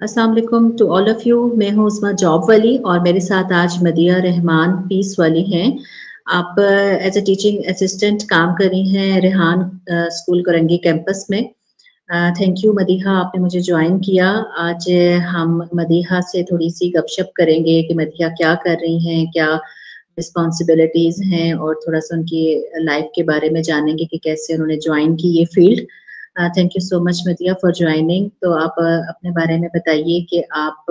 अस्सलाम वालेकुम to all of you. मैं हूँ उस्मा जॉब वाली और मेरे साथ आज मदिया रहमान पीस वाली हैं। आप एज अ टीचिंग असिस्टेंट काम कर रही हैं रेहान स्कूल करंगी कैंपस में। थैंक यू मदीहा, आपने मुझे ज्वाइन किया। आज हम मदीहा से थोड़ी सी गपशप करेंगे कि मदीहा क्या कर रही हैं, क्या रिस्पॉन्सिबिलिटीज हैं और थोड़ा सा उनकी लाइफ के बारे में जानेंगे कि कैसे उन्होंने ज्वाइन की ये field. Thank you so much मदिया for joining. तो आप अपने बारे में बताइए कि आप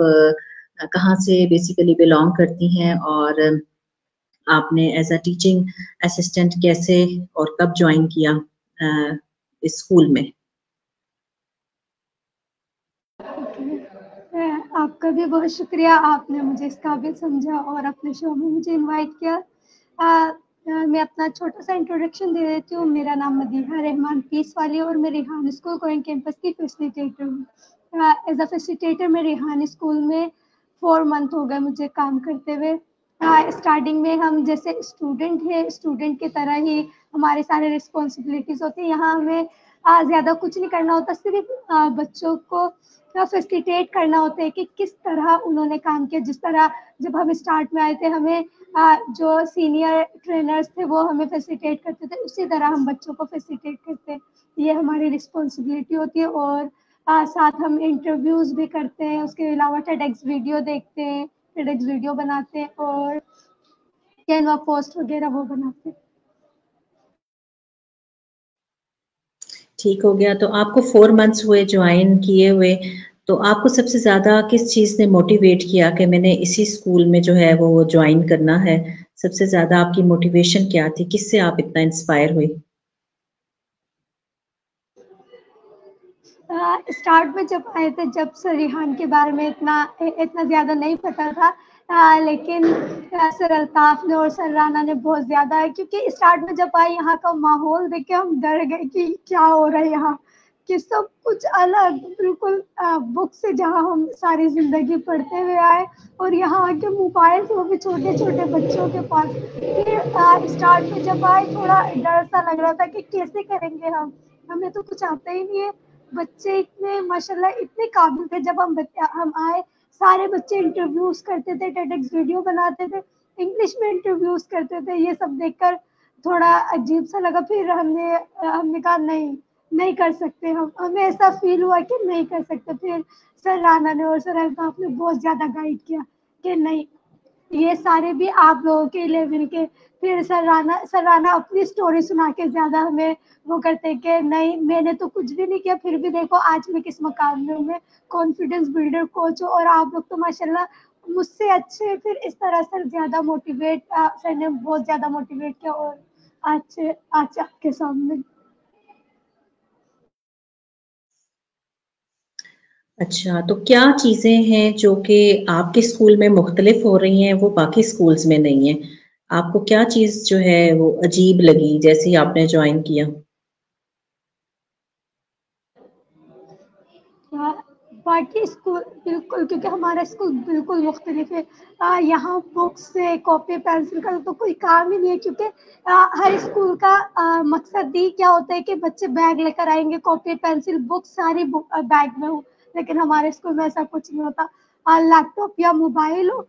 कहाँ से बेसिकली बिलोंग करती हैं और आपने एज अ टीचिंग असिस्टेंट कैसे और कब ज्वाइन किया इस स्कूल में। आपका भी बहुत शुक्रिया, आपने मुझे इस काबिल समझा और अपने शो में मुझे इनवाइट किया। मैं अपना छोटा सा इंट्रोडक्शन दे देती हूँ। मेरा नाम मदीहा रहमान पीस वाली और मैं रेहान स्कूल गोइंग कैंपस की फैसिलिटेटर हूँ। एज अ फैसिलिटेटर मैं रेहान स्कूल में 4 मंथ हो गए मुझे काम करते हुए। स्टार्टिंग में हम जैसे स्टूडेंट है, स्टूडेंट की तरह ही हमारे सारे रिस्पॉन्सिबिलिटीज़ होती है। यहाँ हमें ज़्यादा कुछ नहीं करना होता, सिर्फ बच्चों को फैसिलिटेट करना होता है कि किस तरह उन्होंने काम किया। जिस तरह जब हम स्टार्ट में आए थे, हमें जो सीनियर ट्रेनर्स थे वो हमें फैसिलिटेट करते थे, उसी तरह हम बच्चों को फैसिलिटेट करते हैं। ये हमारी रिस्पॉन्सिबिलिटी होती है। और साथ हम इंटरव्यूज़ भी करते हैं। उसके अलावा टेडेक्स वीडियो देखते हैं, टेडेक्स वीडियो बनाते हैं और कैनवा पोस्ट वगैरह वो बनाते हैं। ठीक हो गया। तो आपको 4 मंथ्स हुए ज्वाइन किए हुए, तो आपको सबसे ज्यादा किस चीज ने मोटिवेट किया कि मैंने इसी स्कूल में जो है वो ज्वाइन करना है? सबसे ज्यादा आपकी मोटिवेशन क्या थी, किससे आप इतना इंस्पायर हुई? स्टार्ट में जब आए थे, जब सर रिहान के बारे में इतना ज़्यादा नहीं पता था, लेकिन सर अल्ताफ ने और सर राना ने बहुत ज़्यादा, क्योंकि स्टार्ट में जब आए यहाँ का माहौल देख के हम डर गए कि क्या हो रहा है यहाँ, कि सब कुछ अलग बिल्कुल बुक से जहाँ हम सारी ज़िंदगी पढ़ते हुए आए और यहाँ आके मोबाइल, वो भी छोटे छोटे बच्चों के पास। फिर स्टार्ट में जब आए थोड़ा डर सा लग रहा था कि कैसे करेंगे हमें तो कुछ आता ही नहीं है। बच्चे इतने माशाल्लाह इतने काबिल थे। जब हम आए, सारे बच्चे इंटरव्यूज करते थे, टेडेक्स वीडियो बनाते थे, इंग्लिश में इंटरव्यूज करते थे। ये सब देखकर थोड़ा अजीब सा लगा। फिर हमने कहा नहीं, नहीं कर सकते हमें ऐसा फील हुआ कि नहीं कर सकते। फिर सर राना ने और सर अल्ताफ ने बहुत ज़्यादा गाइड किया कि नहीं, ये सारे भी आप लोगों के लेवल के। फिर सर राना अपनी स्टोरी सुना के ज्यादा हमें वो करते कि नहीं, मैंने तो कुछ भी नहीं किया, फिर भी देखो आज मैं किस मकाम में हूँ। मैं कॉन्फिडेंस बिल्डर कोच हूँ और आप लोग तो माशाल्लाह मुझसे अच्छे। फिर इस तरह सर ज्यादा मोटिवेट, सर ने बहुत ज्यादा मोटिवेट किया और आज आज आपके सामने। अच्छा, तो क्या चीजें हैं जो कि आपके स्कूल में मुख्तलिफ हो रही हैं वो बाकी स्कूल्स में नहीं है? आपको क्या चीज जो है वो अजीब लगी जैसे ही आपने ज्वाइन किया? बाकी स्कूल बिल्कुल, क्योंकि हमारा स्कूल बिल्कुल मुख्तलिफ है। यहाँ बुक्स से कॉपी पेंसिल का तो कोई काम ही नहीं है, क्योंकि हर स्कूल का मकसद ही क्या होता है कि बच्चे बैग लेकर आएंगे, कॉपी पेंसिल बुक सारी बैग में हो। लेकिन हमारे स्कूल में ऐसा कुछ नहीं होता। लैपटॉप या मोबाइल हो।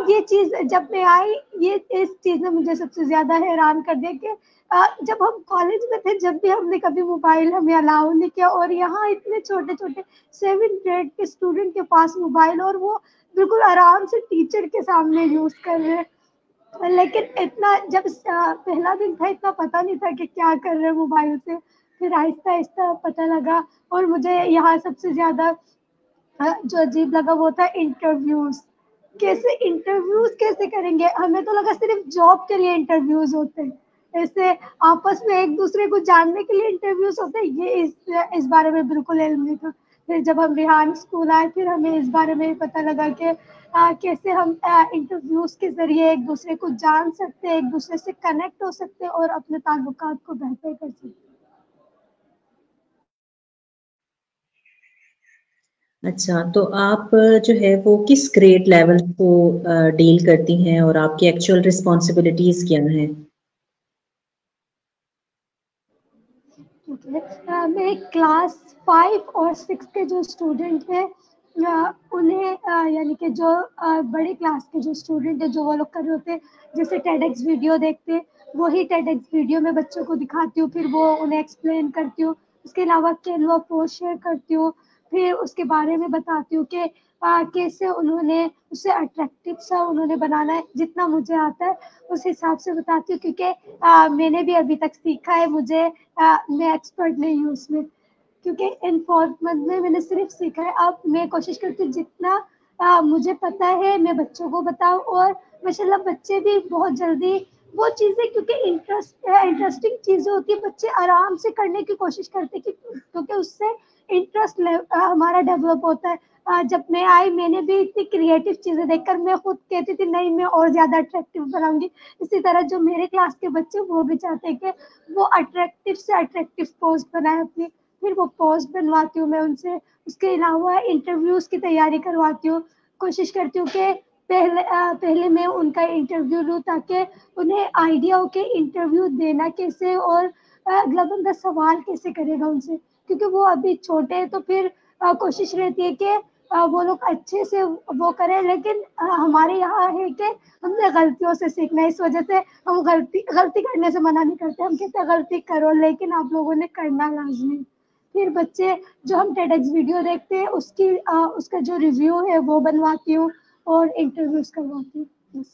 ये चीज़ जब मैं आई, ये इस चीज़ ने मुझे सबसे ज़्यादा हैरान कर दिया कि जब हम कॉलेज में थे, जब भी हमने कभी मोबाइल हमें अलाउ नहीं किया, और यहाँ इतने छोटे छोटे 7th ग्रेड के स्टूडेंट के पास मोबाइल, और वो बिल्कुल आराम से टीचर के सामने यूज कर रहे हैं। लेकिन इतना जब पहला दिन था, इतना पता नहीं था कि क्या कर रहे हैं मोबाइल से। फिर आहिस्ता आहिस्ता पता लगा। और मुझे यहाँ सबसे ज्यादा जो अजीब लगा वो था इंटरव्यूज। इंटरव्यूज कैसे करेंगे? हमें तो लगा सिर्फ जॉब के लिए इंटरव्यूज होते हैं, ऐसे आपस में एक दूसरे को जानने के लिए इंटरव्यूज होते हैं। ये इस बारे में बिल्कुल इल्म नहीं था। फिर जब हम रिहान स्कूल आए, फिर हमें इस बारे में पता लगा कि कैसे हम इंटरव्यूज के जरिए एक दूसरे को जान सकते हैं, एक दूसरे से कनेक्ट हो सकते हैं और अपने ताल्लुकात को बेहतर कर सकते हैं। अच्छा, तो आप जो है वो किस ग्रेड लेवल को डील करती हैं और आपकी एक्चुअल रिस्पॉन्सिबिलिटीज क्या हैं? ठीक है। मेरे क्लास 5 और 6 के जो स्टूडेंट हैं, انہیں یعنی کہ جو بڑے کلاس کے جو اسٹوڈنٹ ہیں جو وہ لوگ کر رہے ہوتے ہیں جیسے ٹیڈ ایکس ویڈیو دیکھتے ہیں وہی ٹیڈ ایکس ویڈیو میں بچوں کو دکھاتی ہوں پھر وہ انہیں ایکسپلین کرتی ہوں. اس کے علاوہ کینوا پوسٹ شیئر کرتی ہوں پھر اس کے بارے میں بتاتی ہوں کہ کیسے انہوں نے اسے اٹریکٹیو سا انہوں نے بنانا ہے. جتنا مجھے آتا ہے اس حساب سے بتاتی ہوں کیونکہ میں نے بھی ابھی تک سیکھا ہے میں ایکسپرٹ نہیں ہوں اس میں کیونکہ انفارمنٹ میں نے صرف سیکھا ہے. اب میں کوشش کرتی ہوں جتنا مجھے پتا ہے میں بچوں کو بتاؤں اور ماشاءاللہ بچے بھی بہت جلدی وہ چیزیں کیونکہ انٹرسٹنگ چیزیں ہوتی ہیں بچے آرام سے کرنے کی کوشش کرتے ہیں کیونکہ اس سے انٹرسٹ ہمارا ڈیولپ ہوتا ہے. جب میں آئی میں نے بھی اتنی کریٹو چیزیں دیکھ کر میں خود کہتی تھی نہیں میں اور زیادہ اٹریکٹیو بناؤں گی. اسی طرح جو میرے کلاس کے بچے وہ بھی چاہتے ہیں کہ وہ اٹریکٹیو سے اٹریکٹیو پوسٹ بنائے اپنی پھر وہ پوسٹ بنواتی ہوں میں ان سے. اس کے علاوہ انٹرویوز کی تیاری کرواتی ہوں. کوشش کرتی ہوں کہ پہلے میں ان کا انٹرویو لوں تاکہ انہیں آئیڈیا ہو کہ انٹرویو دینا کیسے اور اگلا بندہ سوال کیسے کرے گا ان سے کیونکہ وہ ابھی چھوٹے ہیں تو پھر کوشش رہتی ہے کہ وہ لوگ اچھے سے وہ کریں لیکن ہمارے یہاں ہے کہ ہم نے غلطیوں سے سیکھنا ہے. اس وجہ سے ہم غلطی کرنے سے منع نہیں کرتے. ہم کہتے ہیں غلطی کرو لیکن آپ لوگوں نے کرنا لازمی. پھر بچے جو ہم ٹیڈ ایکس ویڈیو دیکھتے ہیں اس کا جو ریویو ہے وہ بنواتی ہوں اور انٹرویوز کرواتی ہوں. بس.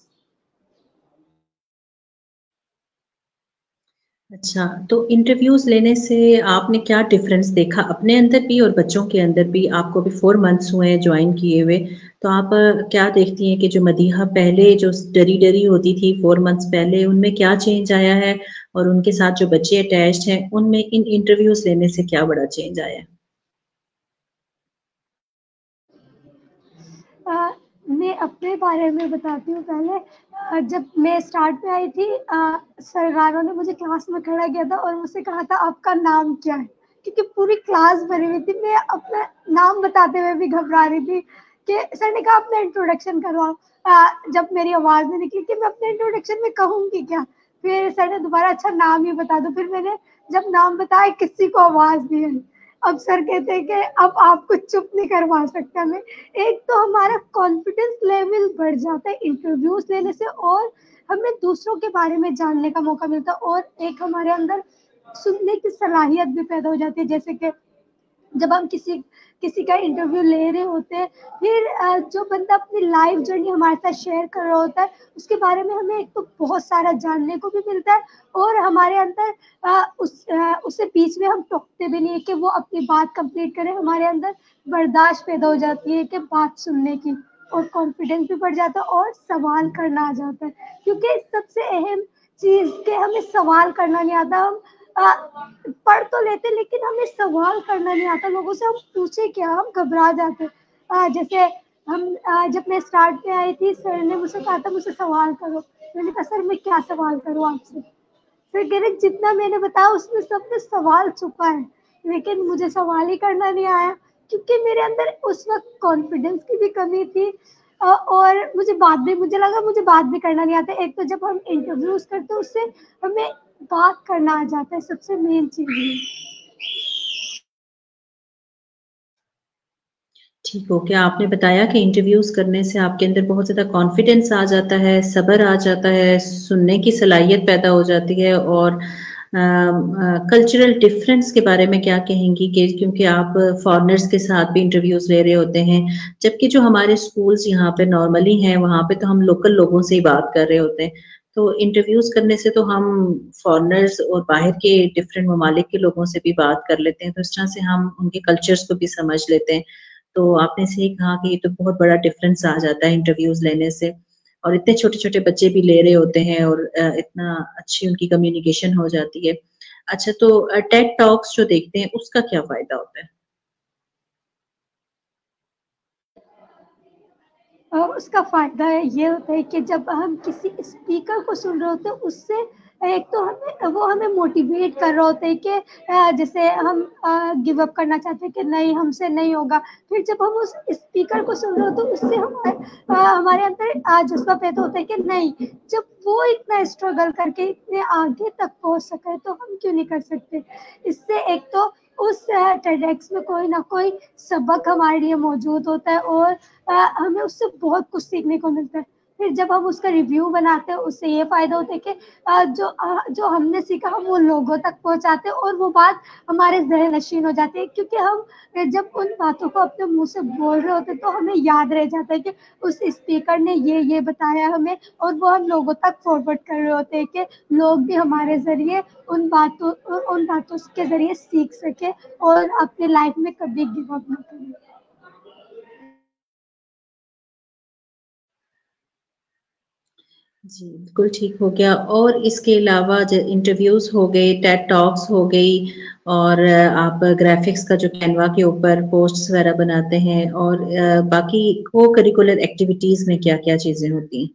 اچھا تو انٹرویوز لینے سے آپ نے کیا ڈفرینس دیکھا اپنے اندر بھی اور بچوں کے اندر بھی؟ آپ کو بھی 4 months ہوئے ہیں جوائن کیے ہوئے تو آپ کیا دیکھتی ہیں کہ جو مدیحہ پہلے جو ڈری ہوتی تھی 4 months پہلے ان میں کیا چینج آیا ہے اور ان کے ساتھ جو بچے اٹیچڈ ہیں ان میں ان انٹرویوز لینے سے کیا بڑا چینج آیا ہے؟ میں اپنے بارے میں بتاتی ہوں. پہلے جب میں اسٹارٹ میں آئی تھی سرکاروں نے مجھے کلاس میں کھڑا کیا تھا اور مجھ سے کہا تھا آپ کا نام کیا ہے کیونکہ پوری کلاس بھری ہوئی تھی. میں اپنا نام بتاتے ہوئے بھی گھبرا رہی تھی کہ سر نے کہا اپنا انٹروڈکشن کرواؤ. جب میری آواز نہیں نکلی کہ میں اپنے انٹروڈکشن میں کہوں گی کیا پھر سر نے دوبارہ اچھا نام ہی بتا دو. پھر میں نے جب نام بتایا کسی کو آواز نہیں آئی. اب سر کہتے ہیں کہ اب آپ کو چپ نہیں کروا سکتے ہمیں. ایک تو ہمارا کانفیڈینس لیول بڑھ جاتا ہے انٹرویوز لینے سے اور ہمیں دوسروں کے بارے میں جاننے کا موقع ملتا ہے اور ایک ہمارے اندر سننے کی صلاحیت بھی پیدا ہو جاتی ہے. جیسے کہ جب ہم کسی کا انٹرویو لے رہے ہوتے ہیں پھر جو بندہ اپنی لائف جرنی ہمارے ساتھ شیئر کر رہا ہوتا ہے اس کے بارے میں ہمیں ایک تو بہت سارا جاننے کو بھی ملتا ہے اور ہمارے اندر اسے بیچ میں ہم ٹوکتے بھی نہیں ہے کہ وہ اپنی بات کمپلیٹ کرے. ہمارے اندر برداشت پیدا ہو جاتی ہے کہ بات سننے کی اور کانفیڈینس بھی بڑھ جاتا ہے اور سوال کرنا آ جاتا ہے کیونکہ سب سے اہم چیز کہ ہمیں سوال کرنا نہیں آتا. ہم پڑھ تو لیتے لیکن ہمیں سوال کرنا نہیں آتا. لوگوں سے ہم پوچھے کیا ہم گھبرا جاتے. جیسے ہم جب میں اسٹارٹ میں آئی تھی سر نے مجھ سے کہا تھا مجھ سے سوال کرو. میں نے کہا سر میں کیا سوال کروں آپ سے. پھر کہہ رہے جتنا میں نے بتایا اس میں سب میں سوال چھپا ہے لیکن مجھے سوال ہی کرنا نہیں آیا کیونکہ میرے اندر اس وقت کانفیڈینس کی بھی کمی تھی اور مجھے لگا مجھے بات بھی کرنا نہیں آتا. ایک تو جب ہم انٹرویوز کرتے اس سے ہمیں بات کرنا آ جاتا ہے سب سے مین چیز ہے. ٹھیک ہو کیا آپ نے بتایا کہ انٹرویوز کرنے سے آپ کے اندر بہت زیادہ کانفیڈنس آ جاتا ہے صبر آ جاتا ہے سننے کی صلاحیت پیدا ہو جاتی ہے اور کلچرل ڈفرینس کے بارے میں کیا کہیں گی کہ کیونکہ آپ فارنرز کے ساتھ بھی انٹرویوز لے رہے ہوتے ہیں جبکہ جو ہمارے سکولز یہاں پہ نارملی ہیں وہاں پہ تو ہم لوکل لوگوں سے ہی بات کر رہے ہوتے ہیں تو انٹرویوز کرنے سے تو ہم فارنرز اور باہر کے ڈفرینٹ ممالک کے لوگوں سے بھی بات کر لیتے ہیں تو اس طرح سے ہم ان کے کلچرز کو بھی سمجھ لیتے ہیں. تو آپ نے صحیح کہا کہ یہ تو بہت بڑا ڈفرینس آ جاتا ہے انٹرویوز لینے سے اور اتنے چھوٹے چھوٹے بچے بھی لے رہے ہوتے ہیں اور اتنا اچھی ان کی کمیونیکیشن ہو جاتی ہے. اچھا تو ٹیڈ ٹاکس جو دیکھتے ہیں اس کا کیا فائدہ ہوتا ہے؟ اور اس کا فائدہ یہ ہوتا ہے کہ جب ہم کسی اسپیکر کو سن رہے ہوتے ہیں اس سے ایک تو وہ ہمیں موٹیویٹ کر رہا ہوتا ہے کہ جیسے ہم گیو اپ کرنا چاہتے ہیں کہ نہیں ہم سے نہیں ہوگا. پھر جب ہم اس اسپیکر کو سن رہے ہوتے ہیں اس سے ہمارے اندر جذبہ پیدا ہوتا ہے کہ نہیں جب وہ اتنا اسٹرگل کر کے اتنے آگے تک پہنچ سکے تو ہم کیوں نہیں کر سکتے. اس سے ایک تو उस टेडेक्स में कोई ना कोई सबक हमारे लिए मौजूद होता है और हमें उससे बहुत कुछ सीखने को मिलता है। फिर जब हम उसका रिव्यू बनाते हैं उससे ये फ़ायदा होता है कि जो हमने सीखा हम वो लोगों तक पहुँचाते हैं और वो बात हमारे ज़हन नशीन हो जाती है, क्योंकि हम जब उन बातों को अपने मुँह से बोल रहे होते हैं तो हमें याद रह जाता है कि उस स्पीकर ने ये बताया हमें, और वो हम लोगों तक फॉरवर्ड कर रहे होते हैं कि लोग भी हमारे ज़रिए उन बातों के ज़रिए सीख सकें और अपनी लाइफ में कभी गिव अप ना करें। जी, बिल्कुल ठीक हो गया। और इसके अलावा इंटरव्यूज हो गए, टेड टॉक्स हो गई, और आप ग्राफिक्स का जो कैनवा के ऊपर पोस्ट्स वगैरह बनाते हैं, और बाकी को करिकुलर एक्टिविटीज में क्या क्या चीजें होती हैं?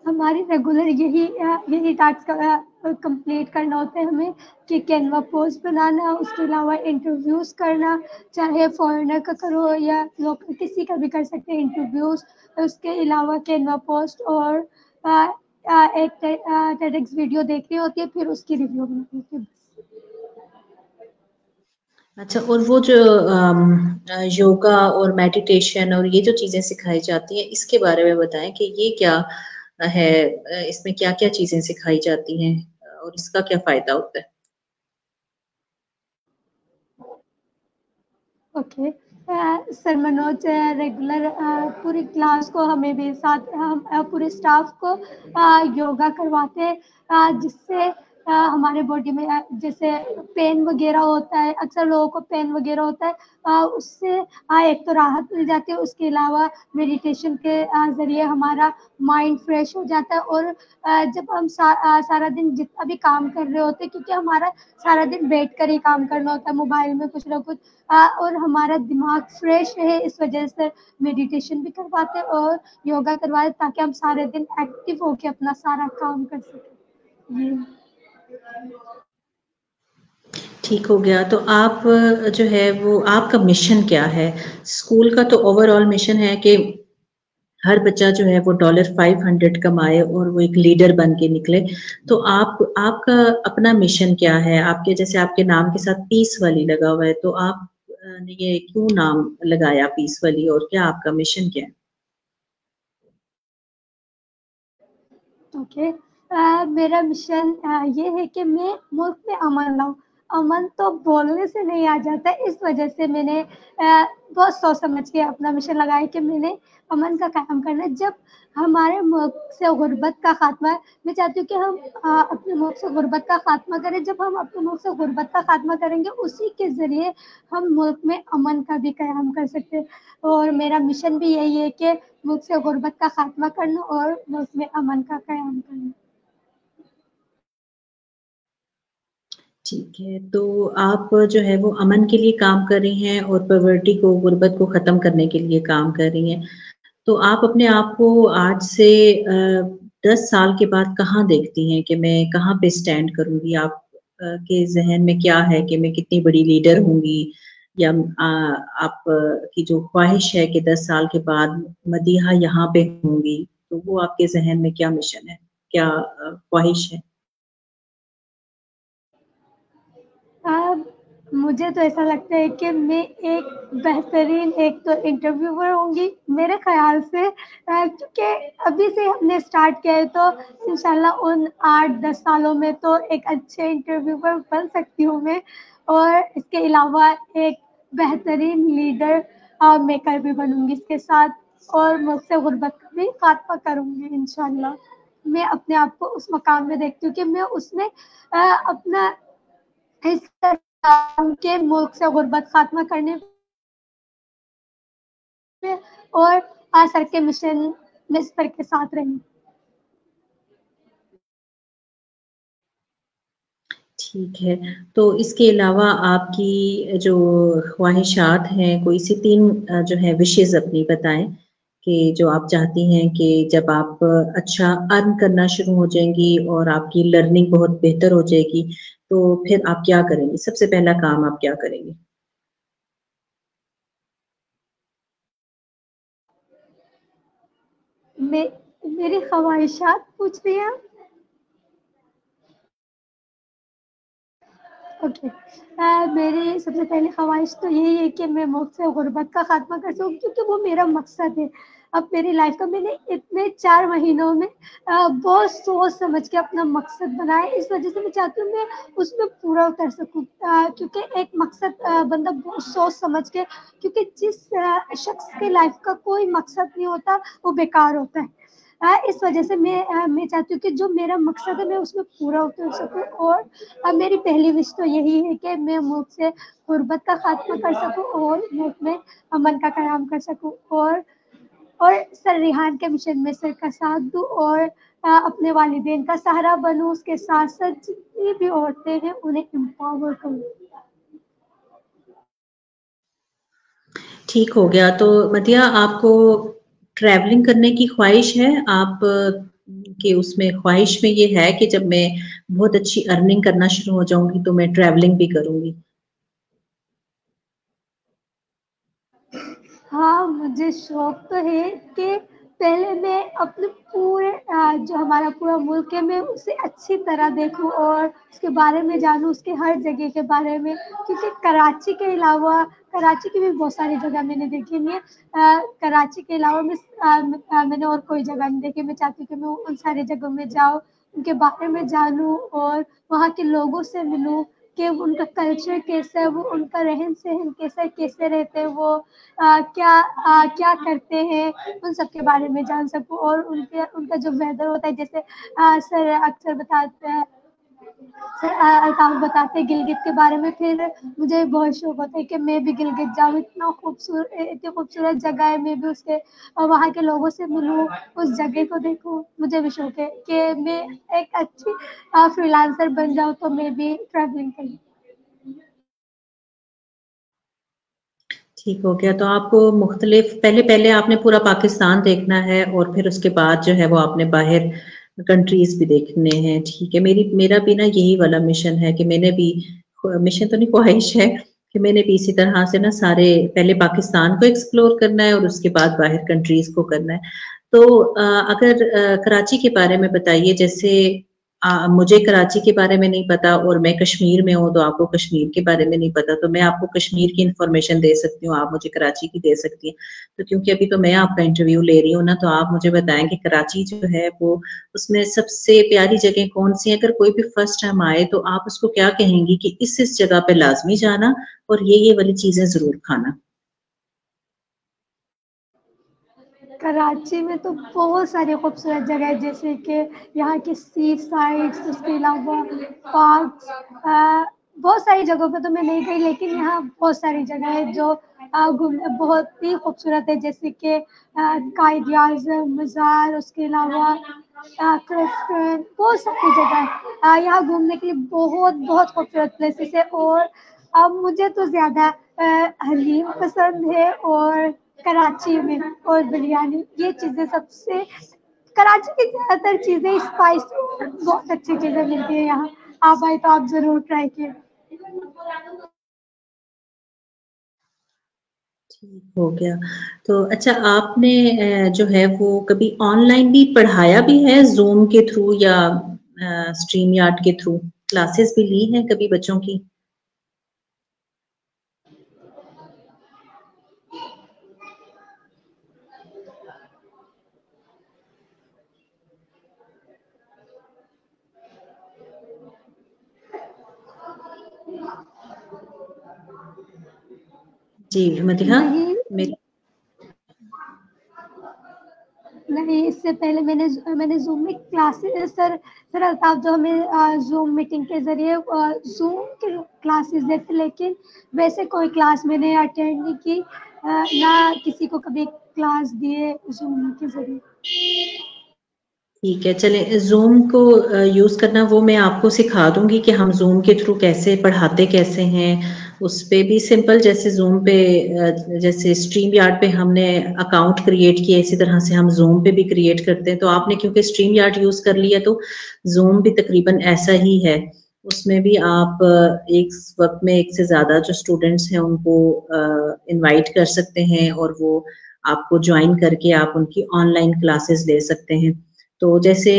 हमारी रेगुलर यही टास्क कंप्लीट करना होता है हमें, कि कैनवा पोस्ट बनाना, उसके अलावा इंटरव्यूज करना, चाहे फॉरेनर का करो या लोकल किसी का भी कर सकते हैं इंटरव्यूज। उसके अलावा कैनवा पोस्ट और एक टेडेक्स वीडियो देखनी होती है, फिर उसकी रिव्यू बनानी होती है। अच्छा, और वो जो योगा और मेडिटेशन और ये जो चीजें सिखाई जाती हैं, इसके बारे में बताएं कि ये क्या है, इसमें क्या क्या चीजें सिखाई जाती हैं और इसका क्या फायदा होता है? ओके। सर मनोज रेगुलर पूरी क्लास को, हमें भी साथ, हम पूरे स्टाफ को योगा करवाते हैं, जिससे हमारे बॉडी में जैसे पेन वगैरह होता है, अक्सर लोगों को पेन वगैरह होता है, उससे एक तो राहत मिल जाती है, उसके अलावा मेडिटेशन के ज़रिए हमारा माइंड फ्रेश हो जाता है। और जब हम सारा दिन जितना भी काम कर रहे होते हैं, क्योंकि हमारा सारा दिन बैठ कर ही काम करना होता है, मोबाइल में कुछ ना कुछ, और हमारा दिमाग फ्रेश रहे, इस वजह से मेडिटेशन भी करवाते हैं और योगा करवाते, ताकि हम सारे दिन एक्टिव होके अपना सारा काम कर सकें। ये ठीक हो गया। तो आप जो है वो आपका मिशन क्या है? स्कूल का तो ओवरऑल मिशन है कि हर बच्चा जो है वो $500 कमाए और वो एक लीडर बन के निकले। तो आपका अपना मिशन क्या है? आपके जैसे आपके नाम के साथ पीस वाली लगा हुआ है, तो आप ने ये क्यों नाम लगाया पीस वाली, और क्या आपका मिशन क्या है? ओके। मेरा मिशन ये है कि मैं मुल्क में अमन लाऊं। अमन तो बोलने से नहीं आ जाता, इस वजह से मैंने बहुत सोच समझ के अपना मिशन लगाया कि मैंने अमन का काम करना है। जब हमारे मुल्क से गुर्बत का खात्मा है, मैं चाहती हूँ कि हम अपने मुल्क से गुर्बत का खात्मा करें। जब हम अपने मुल्क से गुर्बत का खात्मा करेंगे, उसी के ज़रिए हम मुल्क में अमन का भी क़याम कर सकते हैं। और मेरा मिशन भी यही है कि मुल्क से गुर्बत का खात्मा करना और मुल्क में अमन का क़याम करना। ठीक है, तो आप जो है वो अमन के लिए काम कर रही हैं और पॉवर्टी को, गुर्बत को ख़त्म करने के लिए काम कर रही हैं। तो आप अपने आप को आज से 10 साल के बाद कहाँ देखती हैं कि मैं कहाँ पे स्टैंड करूँगी? आप के ज़हन में क्या है कि मैं कितनी बड़ी लीडर होंगी? या आप की जो ख्वाहिश है कि 10 साल के बाद मदीहा यहाँ पे होंगी, तो वो आपके ज़हन में क्या मिशन है? क्या ख्वाहिश है? मुझे तो ऐसा लगता है कि मैं एक बेहतरीन एक तो इंटरव्यूअर होंगी मेरे ख़्याल से, क्योंकि अभी से हमने स्टार्ट किया है, तो इंशाल्लाह उन 8-10 सालों में तो एक अच्छे इंटरव्यूअर बन सकती हूँ मैं। और इसके अलावा एक बेहतरीन लीडर मेकर भी बनूँगी इसके साथ, और मुझसे गुर्बत का भी खात्मा करूँगी इंशाल्लाह। मैं अपने आप को उस मकाम में देखती हूँ कि मैं उसमें अपना इस काम के मुल्क से गुर्बत खात्मा करने पे और सर के मिशन में सर के साथ रहें। ठीक है, तो इसके अलावा आपकी जो ख्वाहिशात हैं, कोई सी 3 जो है विशेज़ अपनी बताएँ कि जो आप चाहती हैं कि जब आप अच्छा अर्न करना शुरू हो जाएँगी और आपकी लर्निंग बहुत बेहतर हो जाएगी, तो फिर आप क्या करेंगी? सबसे पहला काम आप क्या करेंगी? मे मेरी ख्वाहिशात पूछ रही हैं आप? اوکے میری سب سے پہلی خواہش تو یہی ہے کہ میں ملک سے غربت کا خاتمہ کر سکوں، کیونکہ وہ میرا مقصد ہے اب میری لائف کا. میں نے اتنے 4 مہینوں میں بہت سوچ سمجھ کے اپنا مقصد بنایا، اس وجہ سے میں چاہتی ہوں میں اس میں پورا اتر سکوں، کیونکہ ایک مقصد بندہ بہت سوچ سمجھ کے، کیونکہ جس شخص کی لائف کا کوئی مقصد نہیں ہوتا وہ بیکار ہوتا ہے. اس وجہ سے میں چاہتی ہوں کہ جو میرا مقصد ہے میں اس میں پورا اتر سکوں. اور میری پہلی وش تو یہی ہے کہ میں ملک سے غربت کا خاتمہ کر سکوں اور ملک میں امن کا قیام کر سکوں، اور سر ریحان کے مشن میں سر کا ساتھ دوں، اور اپنے والدین کا سہارا بنوں، اس کے ساتھ ساتھ جتنی بھی عورتیں ہیں انہیں امپاور کروں. ٹھیک ہو گیا. تو مدیہ آپ کو ٹریولنگ کرنے کی خواہش ہے؟ آپ کہ اس میں خواہش میں یہ ہے کہ جب میں بہت اچھی ارننگ کرنا شروع ہو جاؤں گی تو میں ٹریولنگ بھی کروں گی؟ ہاں مجھے شوق تو ہے کہ پہلے میں اپنے پورے جو ہمارا پورا ملک ہے میں اسے اچھی طرح دیکھوں اور اس کے بارے میں جانوں، اس کے ہر جگہ کے بارے میں، کیونکہ کراچی کے علاوہ کراچی کی بھی بہت ساری جگہ میں نے دیکھی ہیں. کراچی کے علاوہ میں نے اور کوئی جگہ نہیں دیکھی. میں چاہتی ہوں کہ میں ان ساری جگہوں میں جاؤں، ان کے بارے میں جانوں اور وہاں کے لوگوں سے ملوں کہ ان کا کلچر کیسا ہے، وہ ان کا رہن سہن کیسا ہے، کیسے رہتے ہیں وہ، کیا کرتے ہیں، ان سب کے بارے میں جان سکوں. اور ان کا جو ویدر ہوتا ہے، جیسے سر اکثر بتاتے ہیں، سر الطاف بتاتے ہیں گلگت کے بارے میں، پھر مجھے بہت شوق ہوتا ہے کہ میں بھی گلگت جاؤں. اتنی خوبصورت جگہ ہے، میں بھی اس کے وہاں کے لوگوں سے ملوں، اس جگہ کو دیکھوں. مجھے بھی شوق ہے کہ میں ایک اچھی فری لانسر بن جاؤں تو میں بھی ٹریولنگ کروں. ٹھیک ہو گیا. تو آپ کو مختلف پہلے آپ نے پورا پاکستان دیکھنا ہے اور پھر اس کے بعد جو ہے وہ آپ نے باہر کنٹریز بھی دیکھنے ہیں. ٹھیک ہے. میرا بھی نا یہی والا مشن ہے کہ میں نے بھی، مشن تو نہیں خواہش ہے کہ میں نے بھی اسی طرح سے نا سارے پہلے پاکستان کو ایکسپلور کرنا ہے اور اس کے بعد باہر کنٹریز کو کرنا ہے. تو اگر کراچی کے بارے میں بتائیے، جیسے مجھے کراچی کے بارے میں نہیں پتا اور میں کشمیر میں ہوں تو آپ کو کشمیر کے بارے میں نہیں پتا، تو میں آپ کو کشمیر کی انفارمیشن دے سکتی ہوں، آپ مجھے کراچی کی دے سکتی ہیں. تو کیونکہ ابھی تو میں آپ کا انٹرویو لے رہی ہوں نا، تو آپ مجھے بتائیں کہ کراچی جو ہے وہ اس میں سب سے پیاری جگہ کون سی ہیں؟ اگر کوئی بھی فرسٹ ٹائم آئے تو آپ اس کو کیا کہیں گی کہ اس جگہ پہ لازمی جانا اور یہ والی چیزیں ضرور کھانا؟ کراچی میں تو بہت ساری خوبصورت جگہ ہے، جیسے کہ یہاں کے سی سائڈس، اس کے علاوہ پارکس. بہت ساری جگہوں پہ تو میں نہیں گئی، لیکن یہاں بہت ساری جگہ ہے جو بہت ہی خوبصورت ہے، جیسے کہ قائد اعظم مزار، اس کے علاوہ بہت ساری جگہ ہے یہاں گھومنے کے لیے. بہت بہت خوبصورت پلیسز ہے. اور اب مجھے تو زیادہ حلیم پسند ہے، اور کراچی میں اور بریانی، یہ چیزیں سب سے، کراچی کی زیادہ تر چیزیں اسپائسی، بہت اچھی چیزیں ملتی ہیں یہاں. آپ آئے تو آپ ضرور ٹرائی کیے. ٹھیک ہو گیا. تو اچھا، آپ نے جو ہے وہ کبھی آن لائن بھی پڑھایا بھی ہے، زوم کے تھرو یا اسٹریم یارڈ کے تھرو کلاسز بھی لی ہیں کبھی بچوں کی؟ جی مدیحہ، نہیں میری نہیں، اس سے پہلے میں نے زوم میں کلاسز، سر الطاف جو ہمیں زوم میٹنگ کے ذریعے زوم کے کلاسز دیتے، لیکن ویسے کوئی کلاس میں نے اٹینڈ نہیں کی، نہ کسی کو کبھی کلاس دیے زوم کے ذریعے. ٹھیک ہے. چلیں، زوم کو یوز کرنا وہ میں آپ کو سکھا دوں گی کہ ہم زوم کے تھرو کیسے پڑھاتے کیسے ہیں. اس پہ بھی سمپل، جیسے زوم پہ جیسے اسٹریم یارڈ پہ ہم نے اکاؤنٹ کریٹ کیا، اسی طرح سے ہم زوم پہ بھی کریٹ کرتے ہیں. تو آپ نے کیونکہ اسٹریم یارڈ یوز کر لیا تو زوم بھی تقریباً ایسا ہی ہے. اس میں بھی آپ ایک وقت میں ایک سے زیادہ جو اسٹوڈینٹس ہیں ان کو انوائٹ کر سکتے ہیں اور وہ آپ کو جوائن کر کے آپ ان کی آن لائن کلاسز لے سکتے ہیں. تو جیسے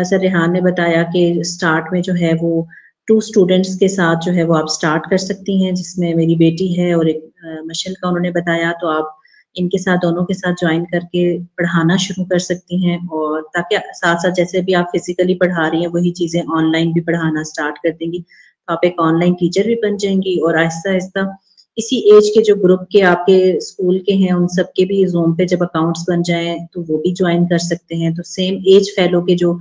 سر ریحان نے بتایا کہ اسٹارٹ میں جو ہے وہ 2 اسٹوڈینٹس کے ساتھ جو ہے وہ آپ اسٹارٹ کر سکتی ہیں، جس میں میری بیٹی ہے اور ایک مشل کا انہوں نے بتایا، تو آپ ان کے ساتھ دونوں کے ساتھ جوائن کر کے پڑھانا شروع کر سکتی ہیں، اور تاکہ ساتھ ساتھ جیسے بھی آپ فزیکلی پڑھا رہی ہیں وہی چیزیں آن لائن بھی پڑھانا اسٹارٹ کر دیں گی، تو آپ ایک آن لائن ٹیچر بھی بن جائیں گی، اور آہستہ آہستہ اسی ایج کے جو گروپ کے آپ کے اسکول کے ہیں ان سب کے بھی زوم پہ جب اکاؤنٹس بن جائیں تو وہ بھی جوائن کر سکتے ہیں، تو سیم ایج فیلو کے جو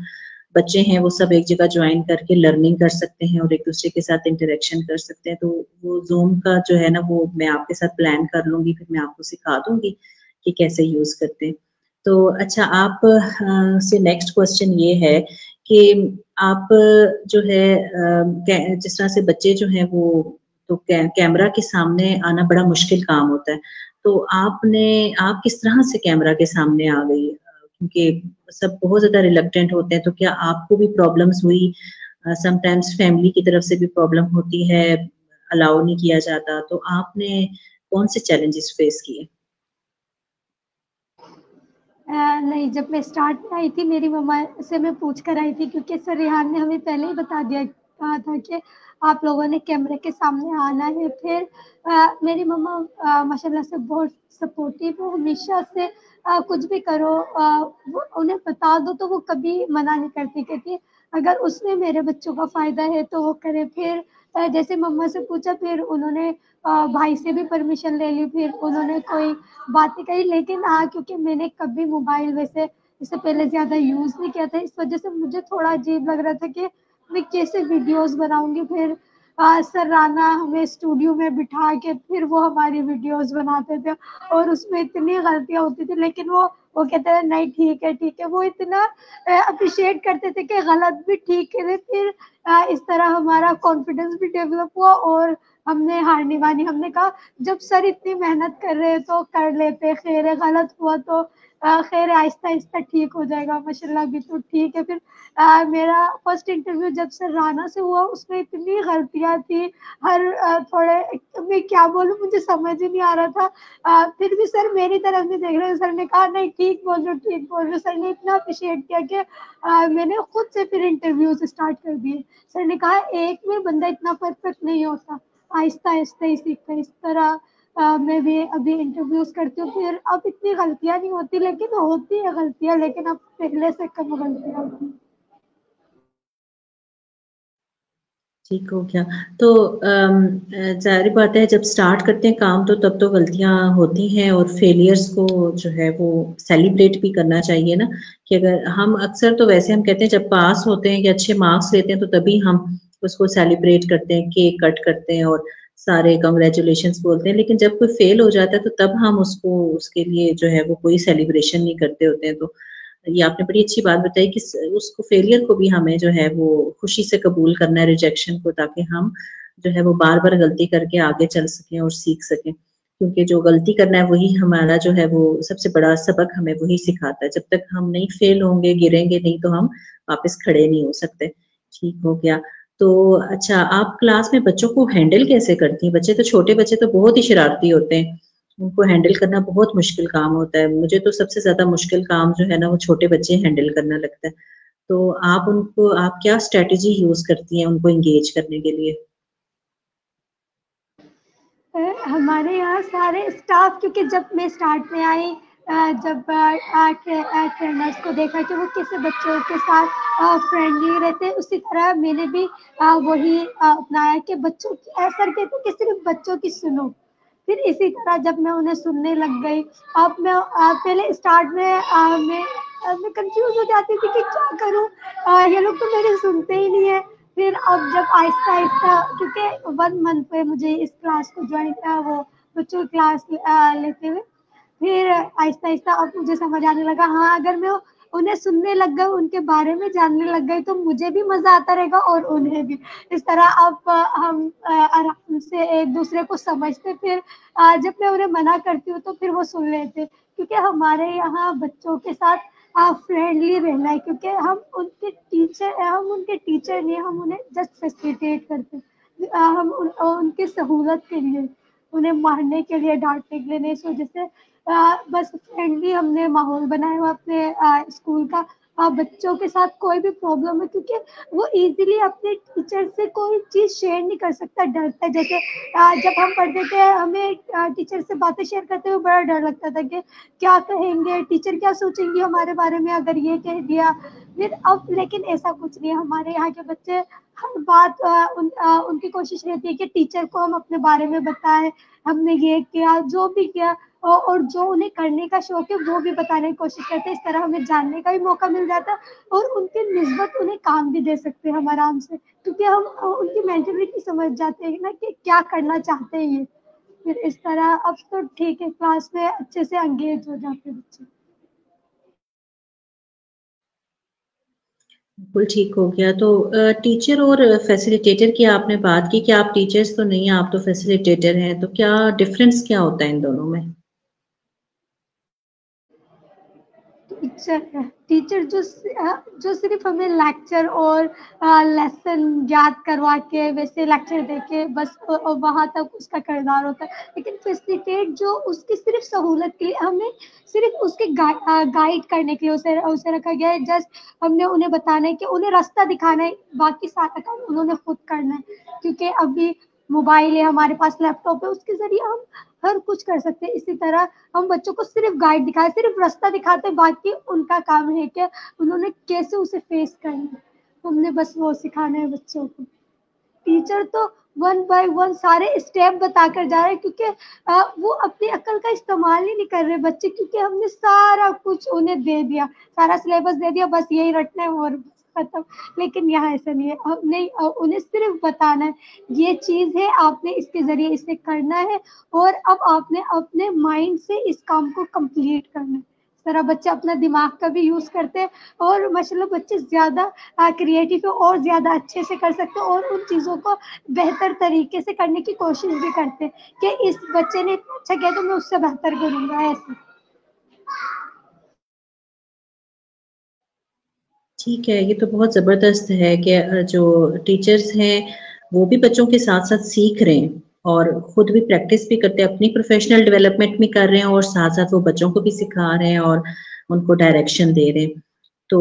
بچے ہیں وہ سب ایک جگہ جوائن کر کے لرننگ کر سکتے ہیں اور ایک دوسرے کے ساتھ انٹریکشن کر سکتے ہیں، تو وہ زوم کا جو ہے نا وہ میں آپ کے ساتھ پلان کر لوں گی، پھر میں آپ کو سکھا دوں گی کہ کیسے یوز کرتے ہیں۔ تو اچھا، آپ سے نیکسٹ کوشچن یہ ہے کہ آپ جو ہے جس طرح سے بچے جو ہیں وہ تو کیمرہ کے سامنے آنا بڑا مشکل کام ہوتا ہے، تو آپ کس طرح سے کیمرہ کے سامنے آ گئی؟ کیونکہ سب بہت زیادہ ریلیکٹنٹ ہوتے ہیں، تو کیا آپ کو بھی پرابلمس ہوئی؟ سم ٹائمس فیملی کی طرف سے بھی پرابلم ہوتی ہے، الاؤ نہیں کیا جاتا، تو آپ نے کون سے چیلنجز فیس کیے؟ نہیں، جب میں اسٹارٹ میں آئی تھی میری مما سے میں پوچھ کر آئی تھی، کیونکہ سر ریحان نے ہمیں پہلے ہی بتا دیا کہا تھا کہ آپ لوگوں نے کیمرے کے سامنے آنا ہے۔ پھر میری مما ماشاء اللہ سے بہت سپورٹیو ہے، ہمیشہ سے کچھ بھی کرو وہ انہیں بتا دو تو وہ کبھی منع نہیں کرتی، کہتی اگر اس میں میرے بچوں کا فائدہ ہے تو وہ کرے۔ پھر جیسے مما سے پوچھا، پھر انہوں نے بھائی سے بھی پرمیشن لے لی، پھر انہوں نے کوئی باتیں کہی، لیکن کیونکہ میں نے کبھی موبائل ویسے اس سے پہلے زیادہ یوز نہیں کیا تھا، اس وجہ سے مجھے تھوڑا عجیب لگ رہا تھا کہ میں کیسے ویڈیوز بناؤں گی۔ پھر سر رانا ہمیں اسٹوڈیو میں بٹھا کے پھر وہ ہماری ویڈیوز بناتے تھے، اور اس میں اتنی غلطیاں ہوتی تھی، لیکن وہ کہتے ہیں نہیں ٹھیک ہے ٹھیک ہے، وہ اتنا اپریشیٹ کرتے تھے کہ غلط بھی ٹھیک ہے۔ پھر اس طرح ہمارا کانفیڈینس بھی ڈیولپ ہوا، اور ہم نے ہار نہیں مانی، ہم نے کہا جب سر اتنی محنت کر رہے تو کر لیتے، خیر ہے، غلط ہوا تو خیر آہستہ آہستہ ٹھیک ہو جائے گا، ماشاء اللہ ابھی تو ٹھیک ہے۔ پھر میرا فرسٹ انٹرویو جب سر رانا سے ہوا اس میں اتنی غلطیاں تھی، ہر تھوڑے میں کیا بولوں مجھے سمجھ ہی نہیں آ رہا تھا، پھر بھی سر میری طرف نہیں دیکھ رہے، سر نے کہا نہیں ٹھیک بول رہے ٹھیک بول رہے، سر نے اتنا اپریشیٹ کیا کہ میں نے خود سے پھر انٹرویوز اسٹارٹ کر دیے۔ سر نے کہا ایک میں بندہ اتنا پرفیکٹ نہیں ہوتا، آہستہ آہستہ ہی سیکھتا ہے۔ اس طرح میں بھی ابھی انٹرویوز کرتی ہوں، پھر اب اتنی غلطیاں نہیں ہوتی، لیکن ہوتی ہے غلطیاں، لیکن اب پہلے سے کم غلطیاں ہوتی ہیں۔ ٹھیک ہو گیا، تو ظاہر بات ہے جب سٹارٹ کرتے ہیں کام تب تو غلطیاں ہوتی ہیں، اور فیلیئرز کو جو ہے وہ سیلیبریٹ بھی کرنا چاہیے نا، کہ اگر ہم اکثر تو ویسے ہم کہتے ہیں جب پاس ہوتے ہیں یا اچھے مارکس لیتے ہیں تو تبھی ہم اس کو سیلیبریٹ کرتے ہیں، کیک کٹ کرتے ہیں اور سارے کنگریچولیشنز بولتے ہیں، لیکن جب کوئی فیل ہو جاتا ہے تو تب ہم اس کے لیے جو ہے وہ کوئی سیلیبریشن نہیں کرتے ہوتے ہیں۔ تو یہ آپ نے بڑی اچھی بات بتائی کہ اس کو فیلئر کو بھی ہمیں جو ہے وہ خوشی سے قبول کرنا ہے، ریجیکشن کو، تاکہ ہم جو ہے وہ بار بار غلطی کر کے آگے چل سکیں اور سیکھ سکیں، کیونکہ جو غلطی کرنا ہے وہی ہمارا جو ہے وہ سب سے بڑا سبق ہمیں وہی سکھاتا ہے۔ جب تک ہم نہیں فیل ہوں گے، گریں گے نہیں، تو ہم واپس کھڑے نہیں ہو سکتے۔ ٹھیک ہو گیا، تو اچھا آپ کلاس میں بچوں کو ہینڈل کیسے کرتی ہیں؟ بچے تو چھوٹے بچے تو بہت ہی شرارتی ہوتے ہیں، ان کو ہینڈل کرنا بہت مشکل کام ہوتا ہے، مجھے تو سب سے زیادہ مشکل کام جو ہے نا وہ چھوٹے بچے ہینڈل کرنا لگتا ہے، تو آپ کیا اسٹریٹجی یوز کرتی ہیں ان کو انگیج کرنے کے لیے؟ ہمارے یہاں سارے اسٹاف، کیونکہ جب میں اسٹارٹ میں آئی جب ٹرینرس کو دیکھا کہ وہ کسی بچوں کے ساتھ فرینڈلی رہتے ہیں، اسی طرح میں نے بھی وہی اپنایا کہ بچوں کی سر کہتے کہ صرف بچوں کی سنو۔ پھر اسی طرح جب میں انہیں سننے لگ گئی، اب میں پہلے اسٹارٹ میں کنفیوز ہو جاتی تھی کہ کیا کروں، یہ لوگ تو میری سنتے ہی نہیں ہیں۔ پھر اب جب آہستہ آہستہ، کیونکہ 1 منتھ پہ مجھے اس کلاس کو جوائن کیا، وہ بچوں کلاس لیتے ہوئے، پھر آہستہ آہستہ اب مجھے سمجھ آنے لگا ہاں اگر میں انہیں سننے لگ گئی، ان کے بارے میں جاننے لگ گئی تو مجھے بھی مزہ آتا رہے گا اور انہیں بھی۔ اس طرح اب ہم آرام سے ایک دوسرے کو سمجھتے، پھر جب میں انہیں منع کرتی ہوں تو پھر وہ سن لیتے، کیونکہ ہمارے یہاں بچوں کے ساتھ فرینڈلی رہنا ہے، کیونکہ ہم ان کے ٹیچر نہیں، ہم انہیں جسٹ فیسیلیٹیٹ کرتے ہیں، ہم ان کی سہولت کے لیے، انہیں مارنے کے لیے ڈانٹنے کے لیے نہیں، اس وجہ سے بس فرینڈلی ہم نے ماحول بنایا ہوا اپنے اسکول کا۔ बच्चों के साथ कोई भी प्रॉब्लम है, क्योंकि वो इजीली अपने टीचर से कोई चीज़ शेयर नहीं कर सकता, डरता है। जैसे जब हम पढ़ते थे, हमें टीचर से बातें शेयर करते हुए बड़ा डर लगता था कि क्या कहेंगे, टीचर क्या सोचेंगे हमारे बारे में अगर ये कह दिया। फिर अब लेकिन ऐसा कुछ नहीं है, हमारे यहाँ के बच्चे हर बात उनकी कोशिश रहती है कि टीचर को हम अपने बारे में बताएं, हमने ये किया, जो भी किया, और जो उन्हें करने का शौक है वो भी बताने की कोशिश करते हैं। इस तरह हमें जानने का भी मौका मिल जाता है और उनके निस्बत उन्हें काम भी दे सकते हैं हम आराम से, क्योंकि हम उनकी मेंटालिटी समझ जाते हैं ना कि क्या करना चाहते हैं ये। फिर इस तरह अब तो ठीक है, क्लास में अच्छे से एंगेज हो जाते हैं बच्चे। बिल्कुल ठीक हो गया। तो टीचर और फैसिलिटेटर की आपने बात की कि आप टीचर्स तो नहीं हैं, आप तो फैसिलिटेटर हैं, तो क्या डिफरेंस क्या होता है इन दोनों में? टीचर जो सिर्फ हमें लेक्चर और लेसन याद करवा के वैसे लेक्चर दे के बस वहाँ तक उसका किरदार होता है, लेकिन फैसिलिटेट जो उसकी सिर्फ सहूलत के लिए, हमें सिर्फ उसके गाइड करने के लिए उसे रखा गया है। जस्ट हमने उन्हें बताना है कि उन्हें रास्ता दिखाना है, बाकी सारा काम उन्होंने खुद करना है, क्योंकि अभी मोबाइल है हमारे पास, लैपटॉप है, उसके जरिए हम हर कुछ कर सकते हैं। इसी तरह हम बच्चों को सिर्फ गाइड दिखाए, सिर्फ रास्ता दिखाते, बाकी उनका काम है कि उन्होंने कैसे उसे फेस करना है, हमने बस वो सिखाना है बच्चों को। टीचर तो वन बाय वन सारे स्टेप बताकर जा रहे हैं, क्योंकि वो अपनी अक्ल का इस्तेमाल ही नहीं कर रहे बच्चे, क्योंकि हमने सारा कुछ उन्हें दे दिया, सारा सिलेबस दे दिया, बस यही रटना है और खत्म। लेकिन यहाँ ऐसा नहीं है, हमने उन्हें सिर्फ बताना है ये चीज है, आपने इसके जरिए इसे करना है और अब आपने अपने माइंड से इस काम को कंप्लीट करना है। इस तरह बच्चे अपना दिमाग का भी यूज करते हैं और माशाल्लाह बच्चे ज्यादा क्रिएटिव है और ज्यादा अच्छे से कर सकते हैं और उन चीजों को बेहतर तरीके से करने की कोशिश भी करते हैं कि इस बच्चे ने इतना अच्छा किया तो मैं उससे बेहतर करूंगा, ऐसे। ठीक है, ये तो बहुत ज़बरदस्त है कि जो टीचर्स हैं वो भी बच्चों के साथ-साथ सीख रहे हैं और खुद भी प्रैक्टिस भी करते हैं, अपनी प्रोफेशनल डेवलपमेंट भी कर रहे हैं और साथ-साथ वो बच्चों को भी सिखा रहे हैं और उनको डायरेक्शन दे रहे हैं। तो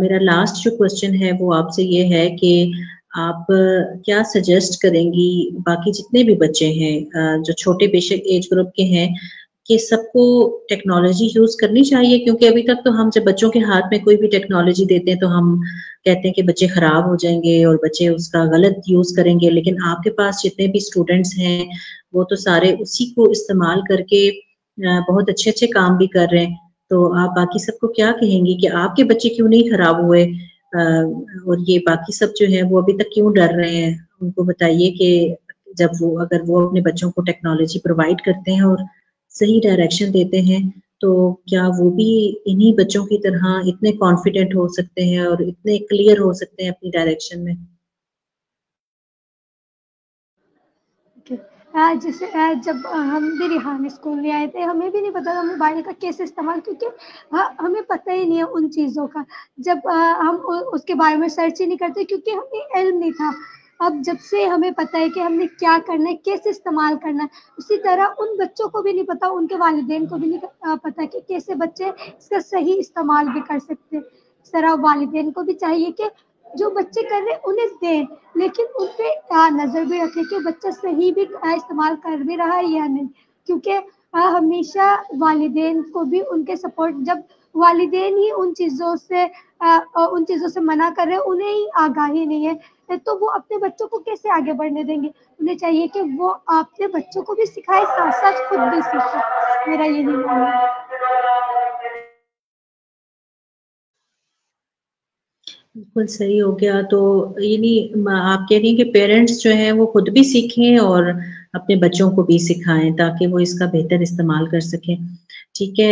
मेरा लास्ट जो क्वेश्चन है वो आपसे ये है कि आप क्या सजेस्ट करेंगी बाकी जितने भी बच्चे हैं जो छोटे बेशक एज ग्रुप के हैं कि सबको टेक्नोलॉजी यूज़ करनी चाहिए? क्योंकि अभी तक तो हम जब बच्चों के हाथ में कोई भी टेक्नोलॉजी देते हैं तो हम कहते हैं कि बच्चे खराब हो जाएँगे और बच्चे उसका गलत यूज़ करेंगे। लेकिन आपके पास जितने भी स्टूडेंट्स हैं, वो तो सारे उसी को इस्तेमाल करके बहुत अच्छे-अच्छे काम भी कर रहे हैं। तो आप बाकी सबको क्या कहेंगी कि आपके बच्चे क्यों नहीं खराब हुए? और ये बाकी सब जो है वो अभी तक क्यों डर रहे हैं? उनको बताइए कि जब वो अगर वो अपने बच्चों को टेक्नोलॉजी प्रोवाइड करते हैं और सही डायरेक्शन देते हैं, तो क्या वो भी इन्हीं बच्चों की तरह इतने कॉन्फिडेंट हो सकते हैं और इतने क्लियर हो सकते हैं अपनी डायरेक्शन में? जैसे जब हम भी रिहान स्कूल में आए थे, हमें भी नहीं पता था मोबाइल का कैसे इस्तेमाल, क्योंकि हमें पता ही नहीं है उन चीज़ों का। जब हम उसके बारे में सर्च ही नहीं करते, क्योंकि हमें इल्म नहीं था। अब जब से हमें पता है कि हमने क्या करना है, कैसे इस्तेमाल करना है, उसी तरह उन बच्चों को भी नहीं पता, उनके वालिदैन को भी नहीं पता कि कैसे बच्चे इसका सही इस्तेमाल भी कर सकते हैं। इस तरह वालिदैन को भी चाहिए कि जो बच्चे कर रहे हैं उन्हें दें, लेकिन उन पे नजर भी रखें कि बच्चा सही भी इस्तेमाल कर भी रहा है या नहीं, क्योंकि हमेशा वालिदैन को भी उनके सपोर्ट, जब वालिदैन ही उन चीज़ों से मना कर रहे हैं, उन्हें ही आगाही नहीं है, तो वो अपने बच्चों को कैसे आगे बढ़ने देंगे। उन्हें चाहिए कि वो अपने बच्चों को भी सिखाए, साथ साथ खुद भी सीखे। मेरा यही मानना है। बिल्कुल सही हो गया। तो यानी आप कह रही हैं कि पेरेंट्स जो हैं वो खुद भी सीखें और अपने बच्चों को भी सिखाएँ ताकि वो इसका बेहतर इस्तेमाल कर सकें। ठीक है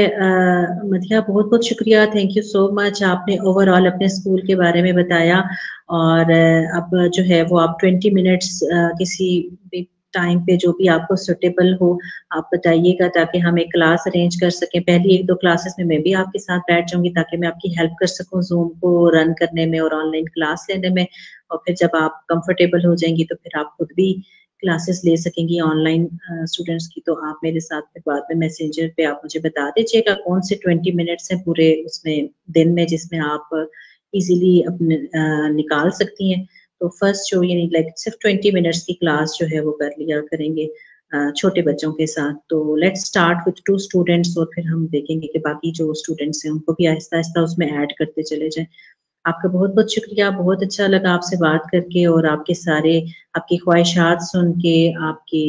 मधिया बहुत-बहुत शुक्रिया, थैंक यू सो मच। आपने ओवरऑल अपने स्कूल के बारे में बताया और अब जो है वो आप 20 मिनट्स किसी भी टाइम पे जो भी आपको सूटेबल हो आप बताइएगा ताकि हम एक क्लास अरेंज कर सकें। पहली 1-2 क्लासेस में मैं भी आपके साथ बैठ जाऊँगी ताकि मैं आपकी हेल्प कर सकूँ ज़ूम को रन करने में और ऑनलाइन क्लास लेने में और फिर जब आप कंफर्टेबल हो जाएँगी तो फिर आप खुद भी क्लासेस ले सकेंगी ऑनलाइन स्टूडेंट्स की, तो आप मेरे साथ फिर बाद में मैसेंजर पे आप मुझे बता दीजिएगा कौन से 20 मिनट्स हैं पूरे उसमें दिन में जिसमें आप इजीली अपने निकाल सकती हैं। तो फर्स्ट जो ये लाइक सिर्फ 20 मिनट्स की क्लास जो है वो कर लिया करेंगे छोटे बच्चों के साथ। तो लेट्स स्टार्ट विथ 2 स्टूडेंट्स और फिर हम देखेंगे कि बाकी जो स्टूडेंट्स हैं उनको भी आहिस्ता आहिस्ता उसमें ऐड करते चले जाएं। आपका बहुत बहुत शुक्रिया, बहुत अच्छा लगा आपसे बात करके और आपके सारे आपकी ख्वाहिशात सुन के, आपके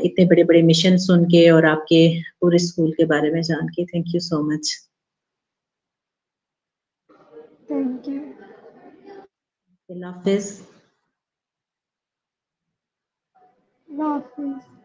इतने बड़े बड़े मिशन सुन के और आपके पूरे स्कूल के बारे में जान के। Thank you so much. Thank you. Allah Hafiz. Allah Hafiz.